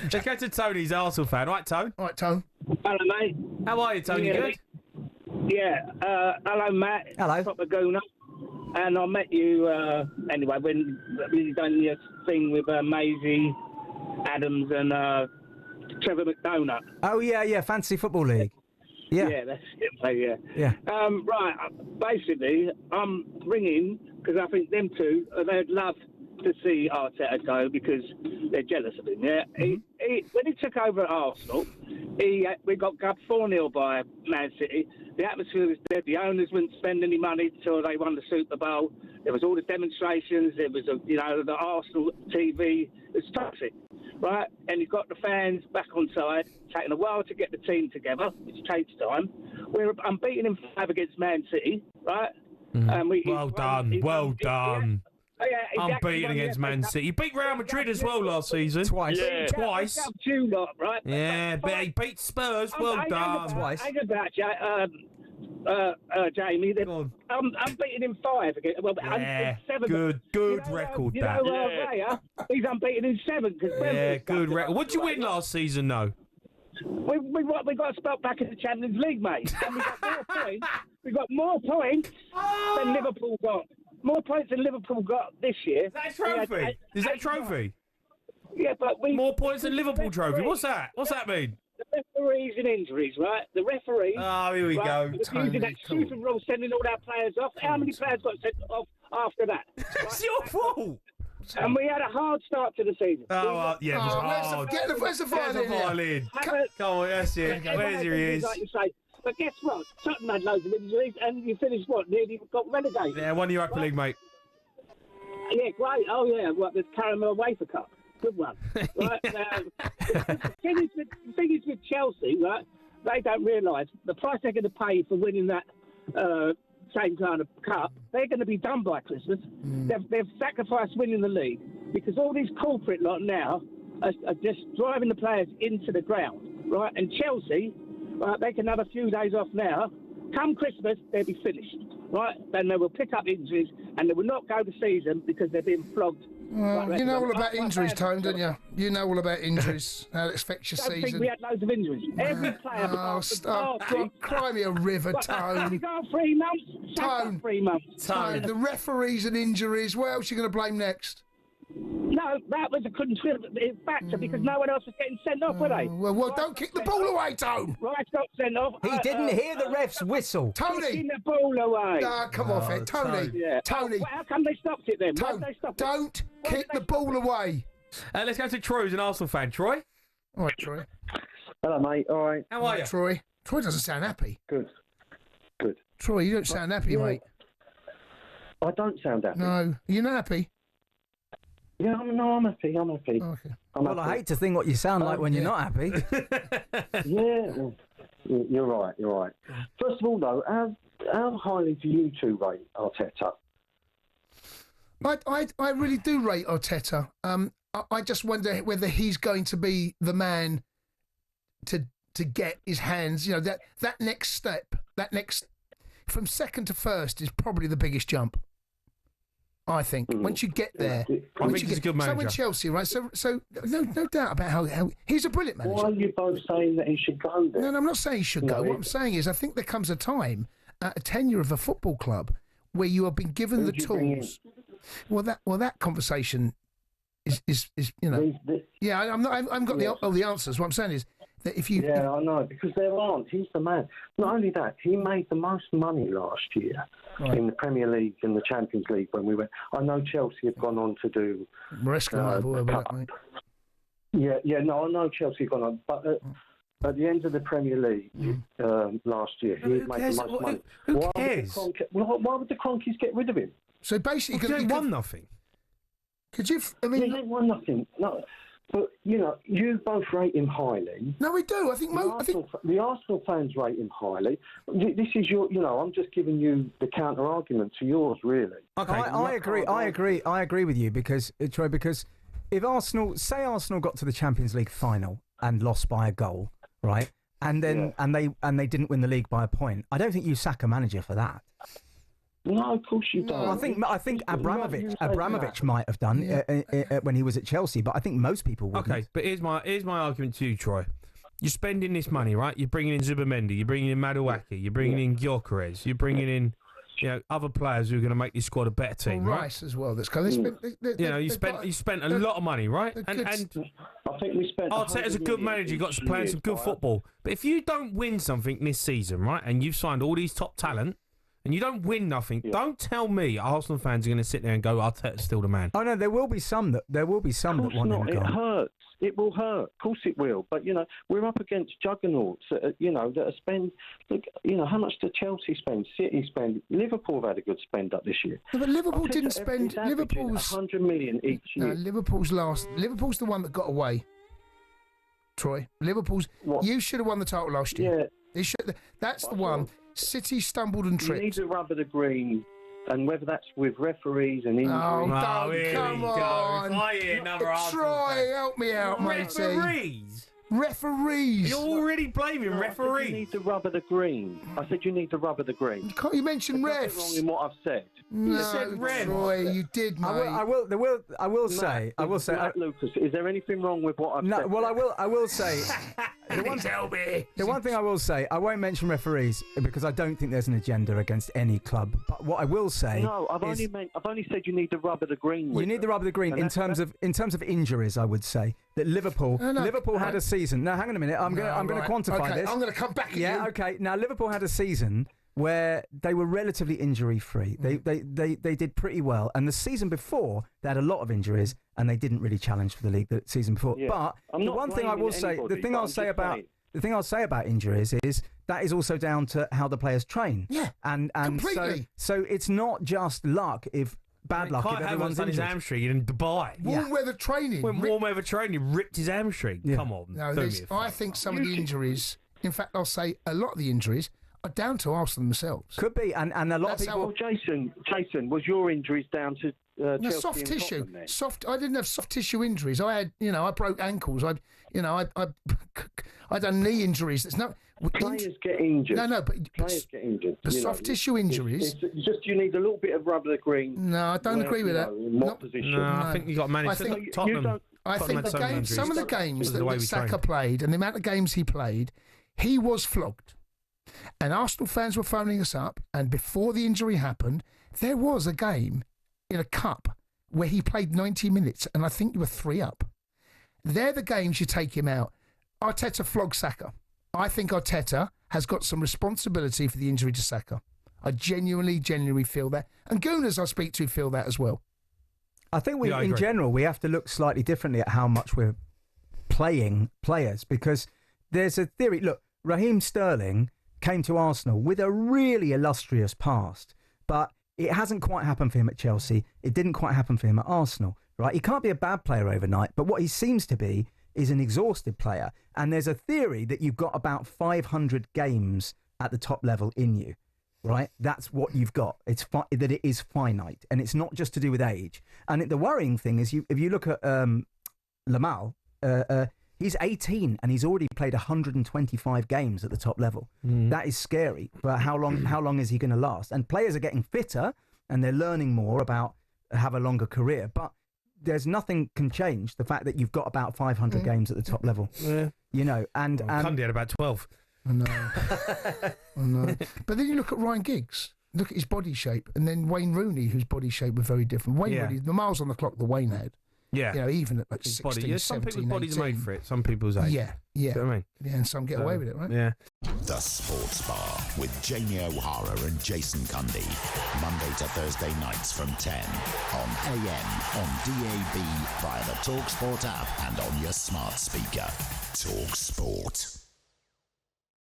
Let's go to Tony. He's an Arsenal fan. Right, Tone? All right, Tone. Hello, mate. How are you, Tony? Yeah. Good? Yeah. Hello, Matt. Hello. Proper Gooner. And I met you, anyway, when you done your thing with Maisie Adams and Trevor McDonough. Oh, yeah, Fantasy Football League. Yeah. That's it, mate, Yeah. Right, basically, I'm ringing because I think them two, they'd love to see Arteta go because they're jealous of him, yeah? He, when he took over at Arsenal, we got gubbed 4-0 by Man City. The atmosphere was dead. The owners wouldn't spend any money until they won the Super Bowl. There was all the demonstrations. There was, the Arsenal TV. It was toxic, right? And you've got the fans back on side, taking a while to get the team together, which takes time. We're unbeaten in 5 against Man City, right? Well done. Yeah, Unbeaten against Man City. You beat Real Madrid as well last season. Twice. Yeah. Twice. You lot, right? Yeah, but he beat Spurs. Well done. Twice. Hang about, Jamie. I'm beaten in 5 again. Well, Yeah, in 7. good record, that. Raya, he's unbeaten in 7. Yeah, good record. What did you win last season, though? We got a spot back in the Champions League, mate. And we got more points. We got more points than Liverpool got. More points than Liverpool got this year. Is that a trophy? Is that a trophy? Yeah, but More points than Liverpool trophy. What's that? What's that mean? The referees and injuries, right? The referees. Oh, here we go. Using that stupid rule, sending all our players off. How many players got sent off after that? It's your fault. And we had a hard start to the season. Oh, yeah, it was hard. Where's the There's a violin? violin. Come on, that's it. Where's your ears? Like you say. But guess what? Tottenham had loads of injuries, and you finished what? Nearly got relegated. Yeah, won the Europa League, mate. Yeah, great. Oh, yeah. What, the Caramel Wafer Cup. Good one. Right? The thing is with Chelsea, right? They don't realise the price they're going to pay for winning that same kind of cup. They're going to be done by Christmas. They've sacrificed winning the league because all these corporate lot now are just driving the players into the ground, right? And Chelsea, right, they can have a few days off now. Come Christmas, they'll be finished, right? Then they will pick up injuries and they will not go the season because they're being flogged. Well, you know all about injuries, Tone, don't you? You know all about injuries, how it affects your I don't think season. we had loads of injuries. Every player. Oh, stop. Cry me a river, Tone. We got 3 months. Tone. 3 months. Tone, the referees and injuries, what else are you going to blame next? No, that was a contributing factor because no one else was getting sent off, were they? Well, don't kick the ball away, Tone. Rice got sent off. He didn't hear the ref's whistle. Tony. Kicking the ball away. Come off it. Tony. Yeah. Tony. Well, how come they stopped it then? Why Tone, did they stop it? don't kick the ball away. Let's go to Troy, who's an Arsenal fan. Troy? All right, Troy. Hello, mate. All right. How are you? Troy. Troy doesn't sound happy. Good. Troy, you don't sound happy, mate. I don't sound happy. No. You're not happy? Yeah, I'm happy. I'm happy. Okay. Well, I hate to think what you sound like when you're not happy. Yeah, well, you're right. First of all, though, how highly do you two rate Arteta? I really do rate Arteta. I just wonder whether he's going to be the man to get his hands. You know, that next step, from second to first is probably the biggest jump. I think once you get there, I think he's a good manager. So in Chelsea, right? So no doubt about how he's a brilliant manager. Why are you both saying that he should go there? No, I'm not saying he should go. What I'm saying is, I think there comes a time at a tenure of a football club where you have been given the tools. Well, that conversation is you know. Yeah, I haven't got all the answers. What I'm saying is that if you. Yeah, I know, because there aren't. He's the man. Not only that, he made the most money last year in the Premier League and the Champions League when we went. I know Chelsea have gone on to do. Yeah, no, I know Chelsea have gone on, but at the end of the Premier League last year, he made the most money. Who cares? Why would the Cronkies get rid of him? So basically, they won nothing. Could you? I mean, they won nothing. No. But, you know, you both rate him highly. No, we do. I think the Arsenal fans rate him highly. This is I'm just giving you the counter-argument to yours, really. Okay. I agree with you because, Troy, because if Arsenal got to the Champions League final and lost by a goal, right? And then and they didn't win the league by a point, I don't think you sack a manager for that. No, of course you don't. I think Abramovich might have done when he was at Chelsea, but I think most people wouldn't. Okay, but here's my argument to you, Troy. You're spending this money, right? You're bringing in Zubimendi, you're bringing in Madueke, you're bringing in Gyökeres, you're bringing in other players who are going to make this squad a better team, right? Rice as well. That's because you spent a lot of money, right? And I think we spent. Arteta's a good manager. You got to play some good football. But if you don't win something this season, right, and you've signed all these top talent, and you don't win nothing, don't tell me Arsenal fans are going to sit there and go, Arteta's still the man. Oh no, there will be some that want him gone. It hurts. It will hurt. Of course it will. But, we're up against juggernauts, that are spend... Look, how much did Chelsea spend? City spend? Liverpool have had a good spend up this year. No, but Liverpool didn't spend... Liverpool's... 100 million each year. No, Liverpool's the one that got away, Troy. Liverpool's... What? You should have won the title last year. Yeah. That's the one. City stumbled and tripped. You need to rubber the green... And whether that's with referees and injuries. Come on. I hear another Troy, help me out, matey. Referees. You're already blaming referees. You need to rubber the green. I said you need to rubber the green. You mentioned refs. There's nothing wrong in what I've said. No, you said refs. Troy, you did, mate. I will say. Matt Lucas, is there anything wrong with what I've said? No, well, I will say. The one thing I will say, I won't mention referees because I don't think there's an agenda against any club. But what I will say, I've only said you need to rubber the green. You need to rubber the green in terms of injuries. I would say that Liverpool had a season. Now, hang on a minute. I'm going to quantify this. I'm going to come back. Okay. Now, Liverpool had a season where they were relatively injury-free. They did pretty well. And the season before, they had a lot of injuries, and they didn't really challenge for the league the season before. Yeah. But the one thing I will say, the thing I'll say about injuries is that is also down to how the players train. Yeah, and completely. So it's not just luck if luck if everyone's done his hamstring in Dubai. Warm weather training. When warm weather training ripped his hamstring. Yeah. Come on. No, I think some of the injuries, in fact, I'll say a lot of the injuries are down to Arsenal themselves. Could be, and a lot of people. Jason, was your injuries down to Chelsea soft tissue? Then? I didn't have soft tissue injuries. I had, I broke ankles. I done knee injuries. There's no players get injured. No, but players get injured. The soft tissue injuries. It's just you need a little bit of rubber the green. No, I don't agree with that. In what position? No, I think you got to manage. Tottenham. I think some of the games that Saka played and the amount of games he played, he was flogged. And Arsenal fans were phoning us up, and before the injury happened, there was a game in a cup where he played 90 minutes, and I think you were 3 up. They're the games you take him out. Arteta flogged Saka. I think Arteta has got some responsibility for the injury to Saka. I genuinely feel that. And Gooners I speak to feel that as well. I think in general, we have to look slightly differently at how much we're playing players, because there's a theory. Look, Raheem Sterling came to Arsenal with a really illustrious past, but it hasn't quite happened for him at Chelsea. It didn't quite happen for him at Arsenal, right? He can't be a bad player overnight, but what he seems to be is an exhausted player. And there's a theory that you've got about 500 games at the top level in you, right? That's what you've got. It's that it is finite, and it's not just to do with age. And the worrying thing is, if you look at Lamal, he's 18 and he's already played 125 games at the top level. That is scary. But how long is he going to last? And players are getting fitter and they're learning more about have a longer career. But there's nothing can change the fact that you've got about 500 games at the top level. Yeah. And Cundy had about 12. I know. But then you look at Ryan Giggs. Look at his body shape, and then Wayne Rooney, whose body shape was very different. Rooney, the miles on the clock that Wayne had. Yeah. Even at like 16, 17, some people's bodies 18. are made for it. Some people's ain't. Yeah. Do you know what I mean? Yeah, and some get away with it, right? Yeah. The Sports Bar with Jamie O'Hara and Jason Cundy. Monday to Thursday nights from 10 on AM, on DAB, via the talkSPORT app and on your smart speaker. talkSPORT.